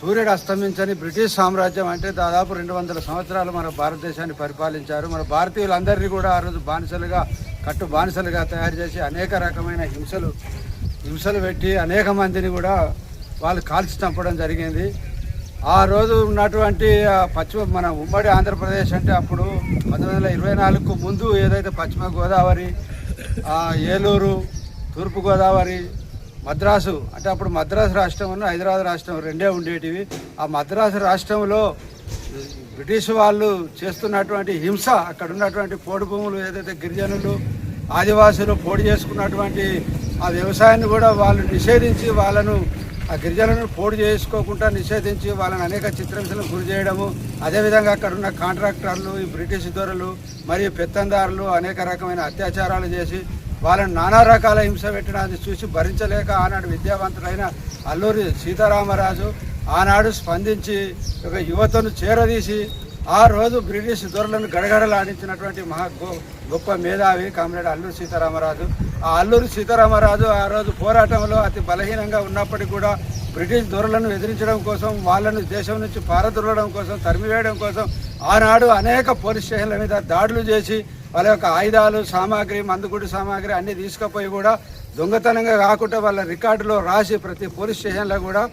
సూర్యుడు అస్తమించని బ్రిటిష్ సామ్రాజ్యం అంటే దాదాపు 200 సంవత్సరాలు మన భారతదేశాన్ని పరిపాలించారు. మన భారతీయులందరినీ కూడా ఆ రోజు బానిసలుగా తయారు చేసి అనేక రకమైన హింసలు పెట్టి అనేక మందిని కూడా వాళ్ళు కాల్చి చంపడం జరిగింది. ఆ రోజు ఉన్నటువంటి మన ఉమ్మడి ఆంధ్రప్రదేశ్ అంటే అప్పుడు 1924కు ముందు ఏదైతే పశ్చిమ గోదావరి, ఏలూరు, తూర్పుగోదావరి, మద్రాసు అంటే అప్పుడు మద్రాసు రాష్ట్రం హైదరాబాద్ రాష్ట్రం రెండే ఉండేటివి. ఆ మద్రాసు రాష్ట్రంలో బ్రిటిష్ వాళ్ళు చేస్తున్నటువంటి హింస, అక్కడ ఉన్నటువంటి పోడు భూములు ఏదైతే గిరిజనులు ఆదివాసులు పోడు చేసుకున్నటువంటి ఆ వ్యవసాయాన్ని కూడా వాళ్ళు నిషేధించి ఆ గిరిజనులను పోడు చేసుకోకుండా నిషేధించి వాళ్ళని అనేక చిత్రహింసలకు గురి చేయడము, అదేవిధంగా అక్కడ ఉన్న కాంట్రాక్టర్లు, ఈ బ్రిటిష్ దొరలు మరియు పెత్తందారులు అనేక రకమైన అత్యాచారాలు చేసి వాళ్ళని నానా రకాల హింస పెట్టడాన్ని చూసి భరించలేక ఆనాడు విద్యావంతుడైన అల్లూరి సీతారామరాజు ఆనాడు స్పందించి ఒక యువతను చేరదీసి ఆ రోజు బ్రిటిష్ దొరలను గడగడలాడించినటువంటి గొప్ప మేధావి కామ్రేడ్ అల్లూరి సీతారామరాజు. ఆ అల్లూరి సీతారామరాజు ఆ రోజు పోరాటంలో అతి బలహీనంగా ఉన్నప్పటికీ కూడా బ్రిటిష్ దొరలను ఎదిరించడం కోసం, వాళ్ళను దేశం నుంచి పారదొరడం కోసం, తరిమివేయడం కోసం ఆనాడు అనేక పోలీస్ స్టేషన్ల మీద దాడులు చేసి వాళ్ళ యొక్క ఆయుధాలు, సామాగ్రి, మందుగుడి సామాగ్రి అన్నీ తీసుకుపోయి కూడా దొంగతనంగా కాకుండా వాళ్ళ రికార్డులో రాసి ప్రతి పోలీస్ స్టేషన్లో కూడా